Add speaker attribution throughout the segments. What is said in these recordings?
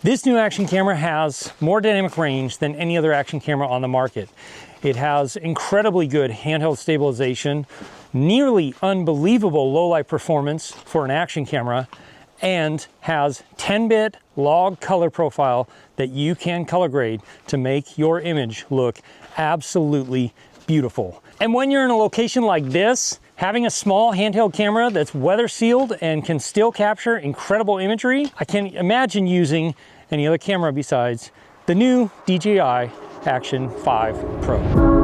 Speaker 1: This new action camera has more dynamic range than any other action camera on the market. It has incredibly good handheld stabilization, nearly unbelievable low light performance for an action camera, and has 10-bit log color profile that you can color grade to make your image look absolutely beautiful. And when you're in a location like this, having a small handheld camera that's weather sealed and can still capture incredible imagery, I can't imagine using any other camera besides the new DJI Action 5 Pro.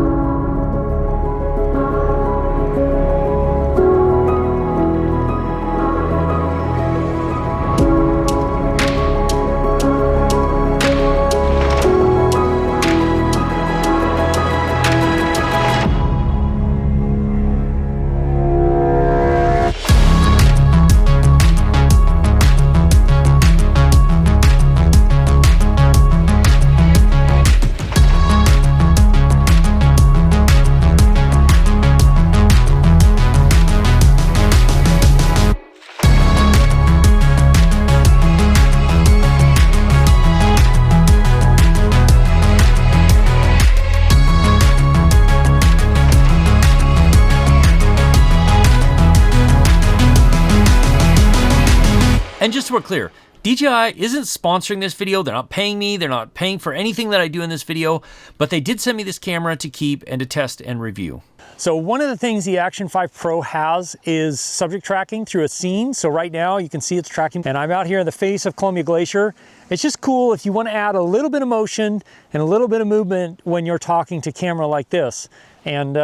Speaker 2: And just so we're clear, DJI isn't sponsoring this video. They're not paying me. They're not paying for anything that I do in this video, but they did send me this camera to keep and to test and review.
Speaker 1: So one of the things the Action 5 Pro has is subject tracking through a scene. So right now you can see it's tracking, and I'm out here in the face of Columbia Glacier. It's just cool if you want to add a little bit of motion and a little bit of movement when you're talking to camera like this. And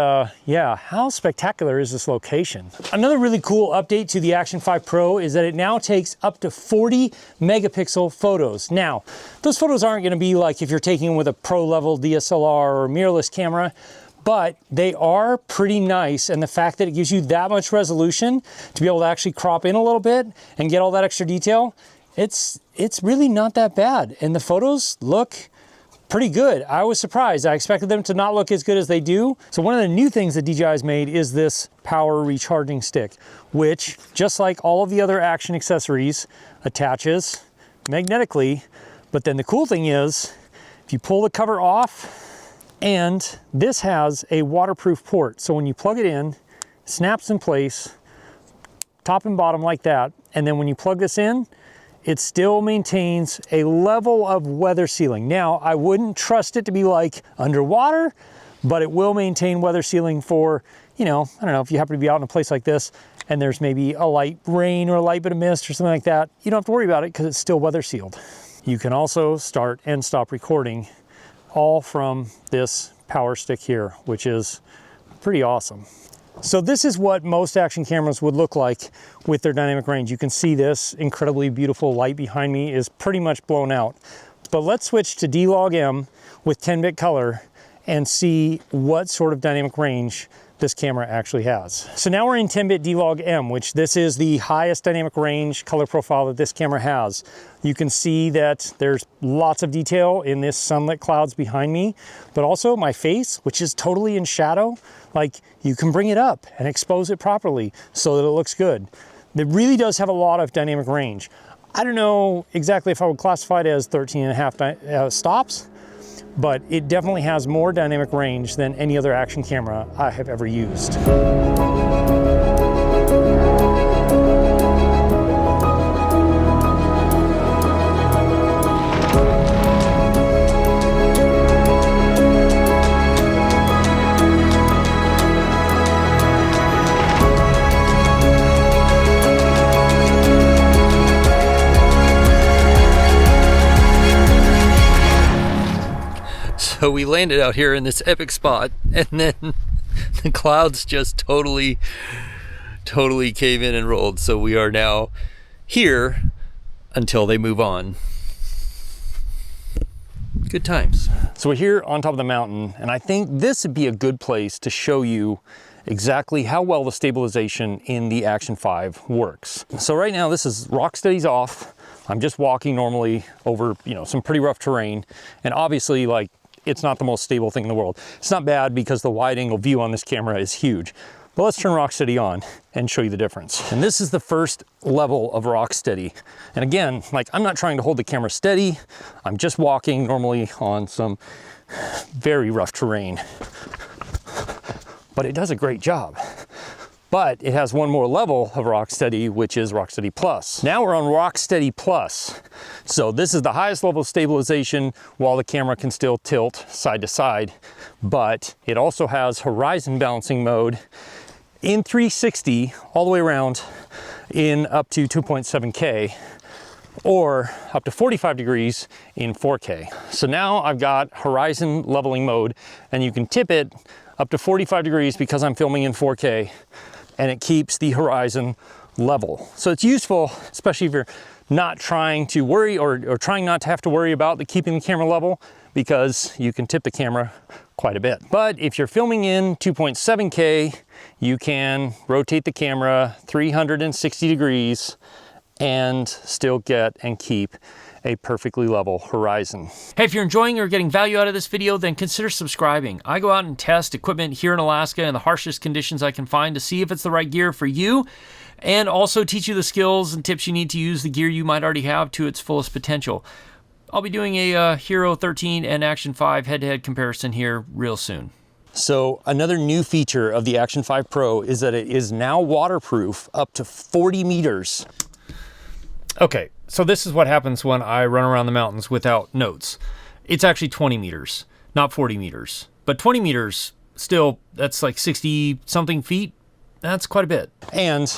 Speaker 1: yeah, how spectacular is this location? Another really cool update to the Action 5 Pro is that it now takes up to 40 megapixel photos. Now, those photos aren't gonna be like if you're taking them with a pro level DSLR or mirrorless camera, but they are pretty nice. And the fact that it gives you that much resolution to be able to actually crop in a little bit and get all that extra detail, it's really not that bad. And the photos look pretty good. I was surprised. I expected them to not look as good as they do. So one of the new things that DJI has made is this power recharging stick, which, just like all of the other action accessories, attaches magnetically. But then the cool thing is, if you pull the cover off, and this has a waterproof port. So when you plug it in, it snaps in place, top and bottom like that. And then when you plug this in, it still maintains a level of weather sealing. Now, I wouldn't trust it to be like underwater, but it will maintain weather sealing for, you know, I don't know, if you happen to be out in a place like this and there's maybe a light rain or a light bit of mist or something like that, you don't have to worry about it because it's still weather sealed. You can also start and stop recording all from this power stick here, which is pretty awesome. So this is what most action cameras would look like with their dynamic range. You can see this incredibly beautiful light behind me is pretty much blown out. But let's switch to D-Log-M with 10-bit color and see what sort of dynamic range this camera actually has. So now we're in 10-bit D-Log-M, which this is the highest dynamic range color profile that this camera has. You can see that there's lots of detail in this sunlit clouds behind me, but also my face, which is totally in shadow. Like, you can bring it up and expose it properly so that it looks good. It really does have a lot of dynamic range. I don't know exactly if I would classify it as 13.5 stops, but it definitely has more dynamic range than any other action camera I have ever used.
Speaker 2: So we landed out here in this epic spot, and then the clouds just totally cave in and rolled. So we are now here until they move on. Good times.
Speaker 1: So we're here on top of the mountain, and I think this would be a good place to show you exactly how well the stabilization in the Action 5 works. So right now this is rock steady's off. I'm just walking normally over, you know, some pretty rough terrain, and obviously, like, it's not the most stable thing in the world. It's not bad because the wide angle view on this camera is huge, But let's turn Rocksteady on and show you the difference. And this is the first level of Rocksteady. And again, like, I'm not trying to hold the camera steady. I'm just walking normally on some very rough terrain. But it does a great job. But it has one more level of Rocksteady, which is Rocksteady Plus. Now we're on Rocksteady Plus. So this is the highest level of stabilization while the camera can still tilt side to side. But it also has horizon balancing mode in 360 all the way around in up to 2.7K or up to 45 degrees in 4K. So now I've got horizon leveling mode, and you can tip it up to 45 degrees because I'm filming in 4K, and it keeps the horizon level. So it's useful, especially if you're not trying to worry or trying not to have to worry about keeping the camera level, because you can tip the camera quite a bit. But if you're filming in 2.7K, you can rotate the camera 360 degrees and still get and keep a perfectly level horizon.
Speaker 2: Hey, if you're enjoying or getting value out of this video, then consider subscribing. I go out and test equipment here in Alaska in the harshest conditions I can find to see if it's the right gear for you, and also teach you the skills and tips you need to use the gear you might already have to its fullest potential. I'll be doing a Hero 13 and Action 5 head-to-head comparison here real soon.
Speaker 1: So another new feature of the Action 5 Pro is that it is now waterproof up to 40 meters.
Speaker 2: Okay, so this is what happens when I run around the mountains without notes. It's actually 20 meters, not 40 meters. But 20 meters, still, that's like 60 something feet. That's quite a bit.
Speaker 1: And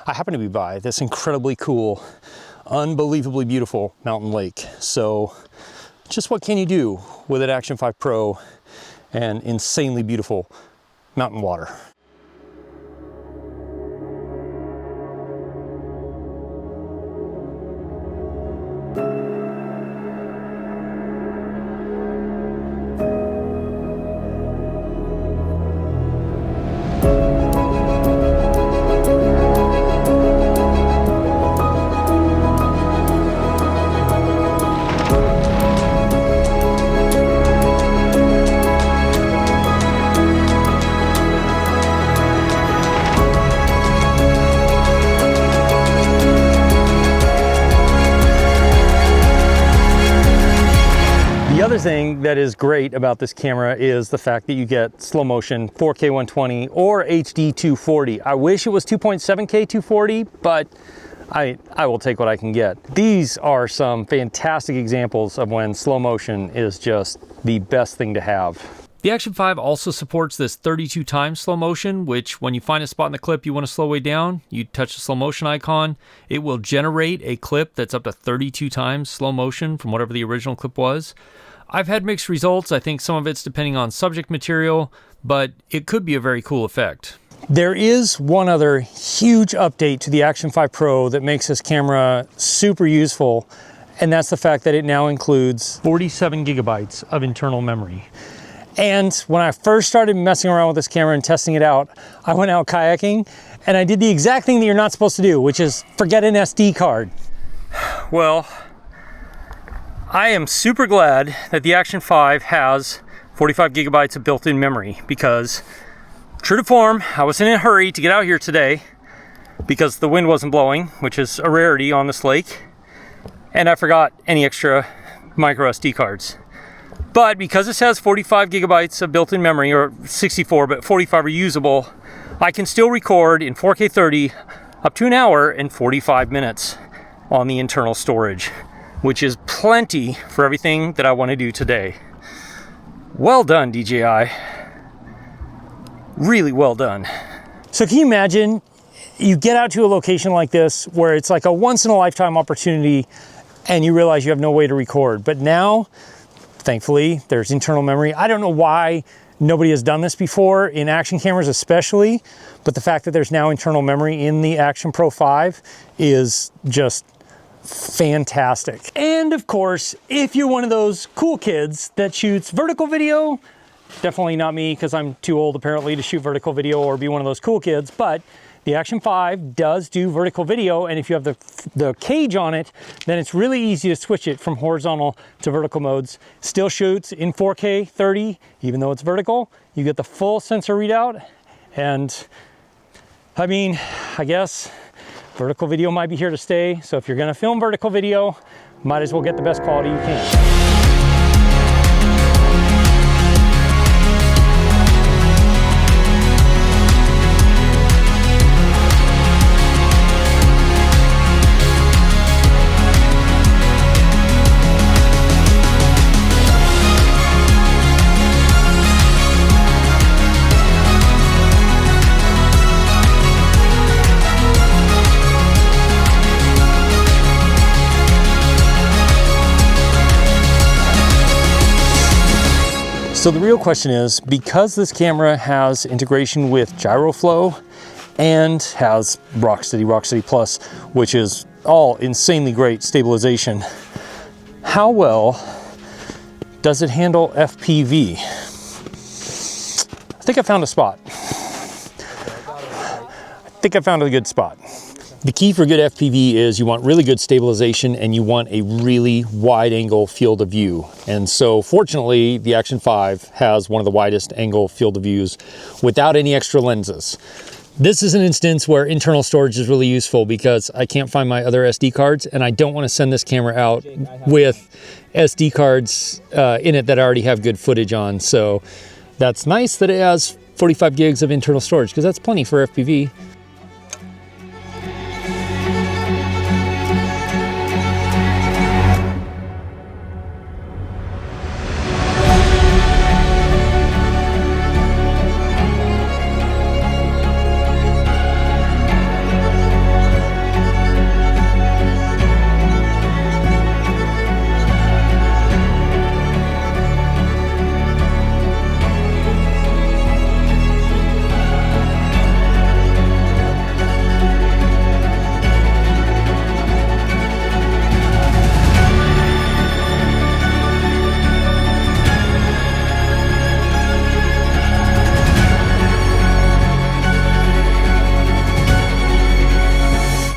Speaker 1: I happen to be by this incredibly cool, unbelievably beautiful mountain lake. So just what can you do with an Action 5 Pro and insanely beautiful mountain water? The other thing that is great about this camera is the fact that you get slow motion 4K 120 or HD 240. I wish it was 2.7K 240, but I will take what I can get. These are some fantastic examples of when slow motion is just the best thing to have.
Speaker 2: The Action 5 also supports this 32 times slow motion, which when you find a spot in the clip you want to slow way down, you touch the slow motion icon. It will generate a clip that's up to 32 times slow motion from whatever the original clip was. I've had mixed results. I think some of it's depending on subject material, but it could be a very cool effect.
Speaker 1: There is one other huge update to the Action 5 Pro that makes this camera super useful, and that's the fact that it now includes 47 gigabytes of internal memory. And when I first started messing around with this camera and testing it out, I went out kayaking and I did the exact thing that you're not supposed to do, which is forget an SD card.
Speaker 2: Well, I am super glad that the Action 5 has 45 gigabytes of built-in memory, because true to form, I was in a hurry to get out here today because the wind wasn't blowing, which is a rarity on this lake, and I forgot any extra micro SD cards. But because this has 45 gigabytes of built-in memory, or 64, but 45 are usable, I can still record in 4K 30 up to an hour and 45 minutes on the internal storage, which is plenty for everything that I want to do today. Well done, DJI. Really well done.
Speaker 1: So can you imagine you get out to a location like this where it's like a once in a lifetime opportunity and you realize you have no way to record, but now, thankfully, there's internal memory. I don't know why nobody has done this before in action cameras especially, but the fact that there's now internal memory in the Action Pro 5 is just fantastic. And of course, if you're one of those cool kids that shoots vertical video, definitely not me because I'm too old apparently to shoot vertical video or be one of those cool kids, but the Action 5 does do vertical video, and if you have the cage on it, then it's really easy to switch it from horizontal to vertical modes. Still shoots in 4K 30, even though it's vertical. You get the full sensor readout, And I mean, I guess vertical video might be here to stay. So if you're gonna film vertical video, might as well get the best quality you can. So the real question is, because this camera has integration with GyroFlow and has Rocksteady Plus, which is all insanely great stabilization, how well does it handle FPV? I think I found a spot. I think I found a good spot. The key for good FPV is you want really good stabilization and you want a really wide angle field of view. And so fortunately, the Action 5 has one of the widest angle field of views without any extra lenses. This is an instance where internal storage is really useful because I can't find my other SD cards and I don't want to send this camera out with SD cards in it that I already have good footage on. So that's nice that it has 45 gigs of internal storage because that's plenty for FPV.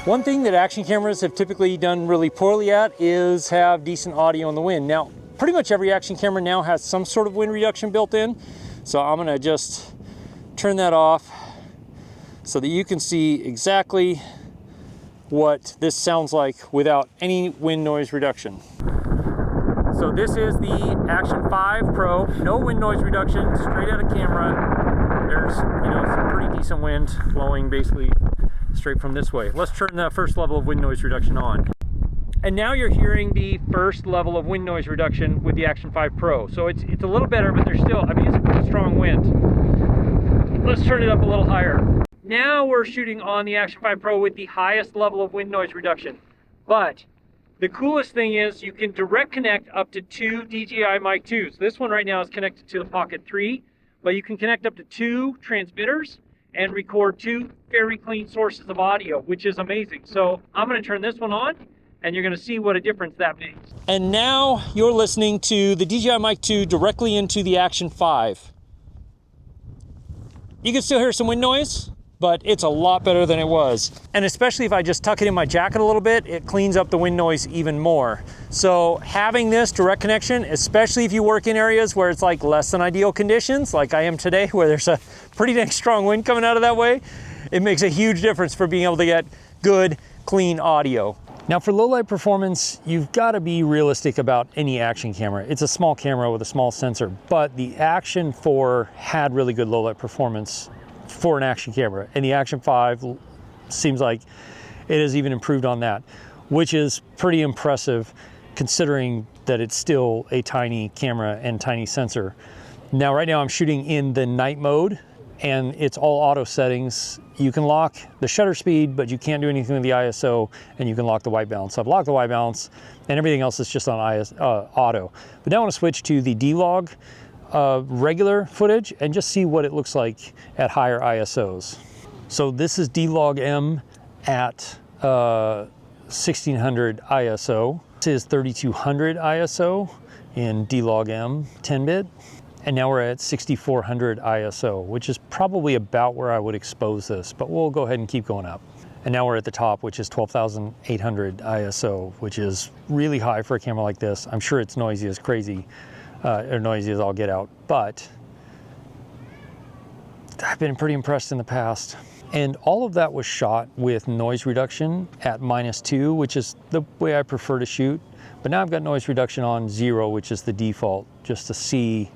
Speaker 1: One thing that action cameras have typically done really poorly at is have decent audio in the wind. Now, pretty much every action camera now has some sort of wind reduction built in. So I'm gonna just turn that off so that you can see exactly what this sounds like without any wind noise reduction. So this is the Action 5 Pro, no wind noise reduction, straight out of camera. There's, some pretty decent wind blowing basically straight from this way. Let's turn the first level of wind noise reduction on. And now you're hearing the first level of wind noise reduction with the Action 5 Pro. So it's a little better, but there's still, it's a pretty strong wind. Let's turn it up a little higher. Now we're shooting on the Action 5 Pro with the highest level of wind noise reduction. But the coolest thing is you can direct connect up to 2 DJI Mic 2s. This one right now is connected to the Pocket 3, but you can connect up to 2 transmitters and record 2 very clean sources of audio, which is amazing. So I'm gonna turn this one on and you're gonna see what a difference that makes. And now you're listening to the DJI Mic 2 directly into the Action 5. You can still hear some wind noise, but it's a lot better than it was. And especially if I just tuck it in my jacket a little bit, it cleans up the wind noise even more. So having this direct connection, especially if you work in areas where it's like less than ideal conditions, like I am today, where there's a pretty dang strong wind coming out of that way, it makes a huge difference for being able to get good, clean audio. Now for low light performance, you've got to be realistic about any action camera. It's a small camera with a small sensor, but the Action 4 had really good low light performance for an action camera, and the Action 5 seems like it has even improved on that, which is pretty impressive considering that it's still a tiny camera and tiny sensor. Now right now I'm shooting in the night mode and it's all auto settings. You can lock the shutter speed, but you can't do anything with the ISO, and you can lock the white balance. So I've locked the white balance and everything else is just on auto. But now I want to switch to the D-Log regular footage and just see what it looks like at higher ISOs. So this is D-Log M at 1600 ISO. This is 3200 ISO in D-Log M 10-bit. And now we're at 6400 ISO, which is probably about where I would expose this, but we'll go ahead and keep going up. And now we're at the top, which is 12,800 ISO, which is really high for a camera like this. I'm sure it's noisy as crazy, or noisy as all get out, but I've been pretty impressed in the past. And all of that was shot with noise reduction at -2, which is the way I prefer to shoot. But now I've got noise reduction on 0, which is the default, just to see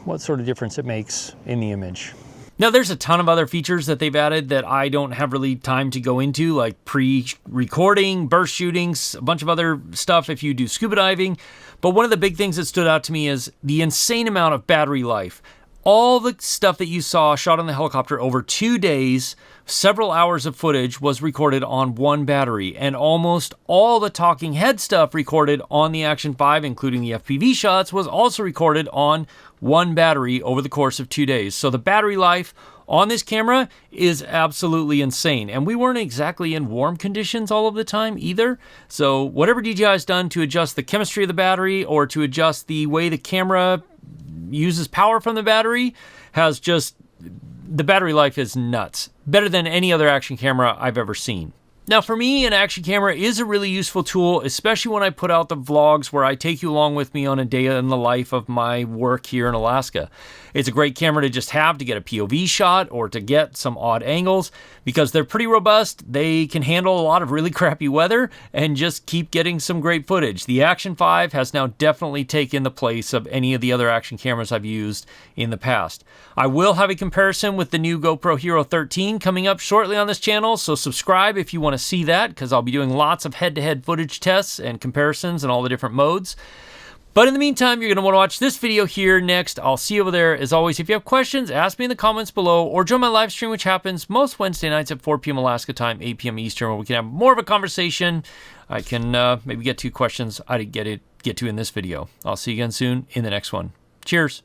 Speaker 1: what sort of difference it makes in the image.
Speaker 3: Now, there's a ton of other features that they've added that I don't have really time to go into, like pre-recording, burst shootings, a bunch of other stuff if you do scuba diving. But one of the big things that stood out to me is the insane amount of battery life. All the stuff that you saw shot on the helicopter over 2 days, several hours of footage was recorded on one battery, and almost all the talking head stuff recorded on the Action 5, including the FPV shots, was also recorded on one battery over the course of 2 days. So the battery life on this camera is absolutely insane. And we weren't exactly in warm conditions all of the time either. So whatever DJI's done to adjust the chemistry of the battery or to adjust the way the camera uses power from the battery has just, the battery life is nuts. Better than any other action camera I've ever seen. Now for me, an action camera is a really useful tool, especially when I put out the vlogs where I take you along with me on a day in the life of my work here in Alaska. It's a great camera to just have to get a POV shot or to get some odd angles because they're pretty robust. They can handle a lot of really crappy weather and just keep getting some great footage. The Action 5 has now definitely taken the place of any of the other action cameras I've used in the past. I will have a comparison with the new GoPro Hero 13 coming up shortly on this channel, so subscribe if you want to see that because I'll be doing lots of head-to-head footage tests and comparisons and all the different modes. But in the meantime, you're going to want to watch this video here next. I'll see you over there. As always, if you have questions, ask me in the comments below or join my live stream, which happens most Wednesday nights at 4 p.m. Alaska time, 8 p.m. Eastern, where we can have more of a conversation. I can maybe get to questions I didn't get to in this video. I'll see you again soon in the next one. Cheers.